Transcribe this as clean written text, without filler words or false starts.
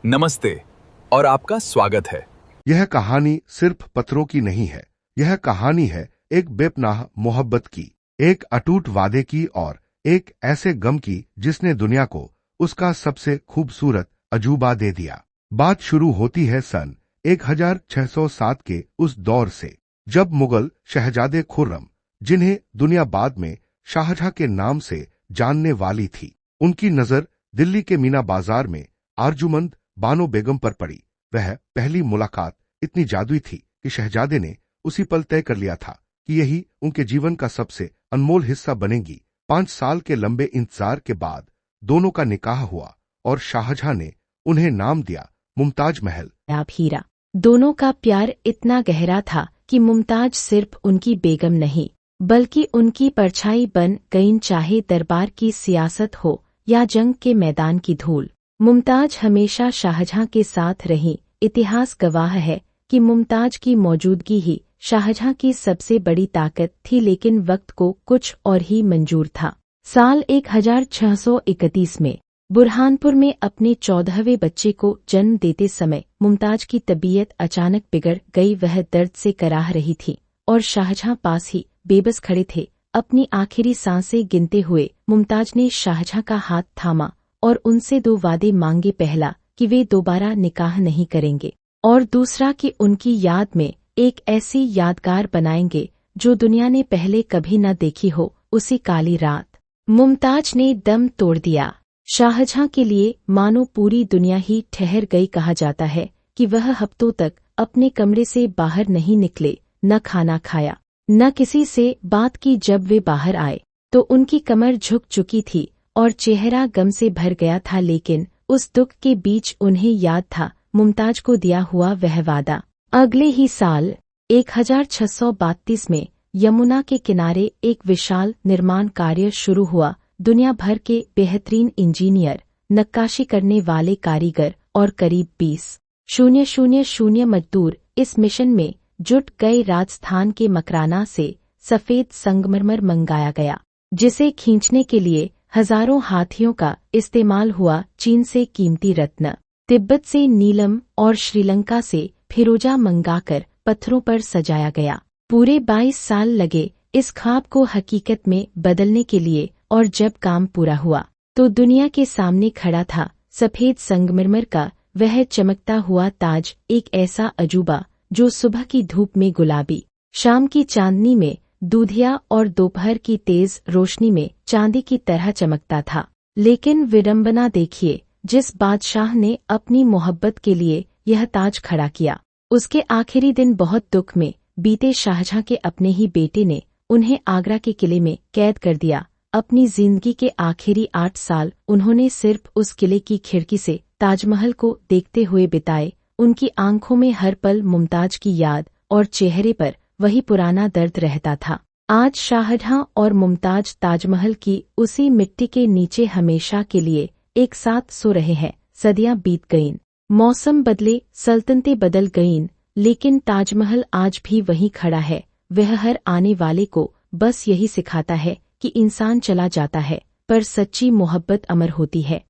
नमस्ते और आपका स्वागत है। यह कहानी सिर्फ पत्रों की नहीं है। यह कहानी है एक बेपनाह मोहब्बत की, एक अटूट वादे की और एक ऐसे गम की जिसने दुनिया को उसका सबसे खूबसूरत अजूबा दे दिया। बात शुरू होती है सन 1607 के उस दौर से, जब मुगल शहजादे खुर्रम, जिन्हें दुनिया बाद में शाहजहां के नाम से जानने वाली थी, उनकी नजर दिल्ली के मीना बाजार में आरजुमंद बानो बेगम पर पड़ी। वह पहली मुलाकात इतनी जादुई थी कि शहजादे ने उसी पल तय कर लिया था कि यही उनके जीवन का सबसे अनमोल हिस्सा बनेगी। 5 साल के लंबे इंतजार के बाद दोनों का निकाह हुआ और शाहजहां ने उन्हें नाम दिया मुमताज महल। आप हीरा। दोनों का प्यार इतना गहरा था कि मुमताज सिर्फ उनकी बेगम नहीं बल्कि उनकी परछाई बन गईं, चाहे दरबार की सियासत हो या जंग के मैदान की धूल। मुमताज हमेशा शाहजहां के साथ रही। इतिहास गवाह है कि मुमताज की मौजूदगी ही शाहजहां की सबसे बड़ी ताकत थी, लेकिन वक्त को कुछ और ही मंजूर था। साल 1631 में बुरहानपुर में अपने 14वें बच्चे को जन्म देते समय मुमताज की तबीयत अचानक बिगड़ गई। वह दर्द से कराह रही थी और शाहजहां पास ही बेबस खड़े थे, अपनी आखिरी सांसें गिनते हुए। मुमताज ने शाहजहां का हाथ थामा और उनसे 2 वादे मांगे। पहला कि वे दोबारा निकाह नहीं करेंगे और दूसरा कि उनकी याद में एक ऐसी यादगार बनाएंगे जो दुनिया ने पहले कभी न देखी हो। उसी काली रात मुमताज ने दम तोड़ दिया। शाहजहां के लिए मानो पूरी दुनिया ही ठहर गई। कहा जाता है कि वह हफ्तों तक अपने कमरे से बाहर नहीं निकले, न खाना खाया, न किसी से बात की। जब वे बाहर आए तो उनकी कमर झुक चुकी थी और चेहरा गम से भर गया था, लेकिन उस दुख के बीच उन्हें याद था मुमताज को दिया हुआ वह वादा। अगले ही साल 1632 में यमुना के किनारे एक विशाल निर्माण कार्य शुरू हुआ। दुनिया भर के बेहतरीन इंजीनियर, नक्काशी करने वाले कारीगर और करीब 20,000 मजदूर इस मिशन में जुट गए। राजस्थान के मकराना से सफेद संगमरमर मंगाया गया, जिसे खींचने के लिए हजारों हाथियों का इस्तेमाल हुआ। चीन से कीमती रत्न, तिब्बत से नीलम और श्रीलंका से फिरोजा मंगाकर पत्थरों पर सजाया गया। पूरे 22 साल लगे इस ख्वाब को हकीकत में बदलने के लिए, और जब काम पूरा हुआ तो दुनिया के सामने खड़ा था सफेद संगमरमर का वह चमकता हुआ ताज, एक ऐसा अजूबा जो सुबह की धूप में गुलाबी, शाम की चांदनी में दूधिया और दोपहर की तेज रोशनी में चांदी की तरह चमकता था। लेकिन विडंबना देखिए, जिस बादशाह ने अपनी मोहब्बत के लिए यह ताज खड़ा किया, उसके आखिरी दिन बहुत दुख में बीते। शाहजहां के अपने ही बेटे ने उन्हें आगरा के किले में कैद कर दिया। अपनी जिंदगी के आखिरी 8 साल उन्होंने सिर्फ उस किले की खिड़की से ताजमहल को देखते हुए बिताए। उनकी आंखों में हर पल मुमताज की याद और चेहरे पर वही पुराना दर्द रहता था। आज शाहजहां और मुमताज ताजमहल की उसी मिट्टी के नीचे हमेशा के लिए एक साथ सो रहे हैं। सदियां बीत गईं, मौसम बदले, सल्तनतें बदल गईं, लेकिन ताजमहल आज भी वहीं खड़ा है। वह हर आने वाले को बस यही सिखाता है कि इंसान चला जाता है पर सच्ची मोहब्बत अमर होती है।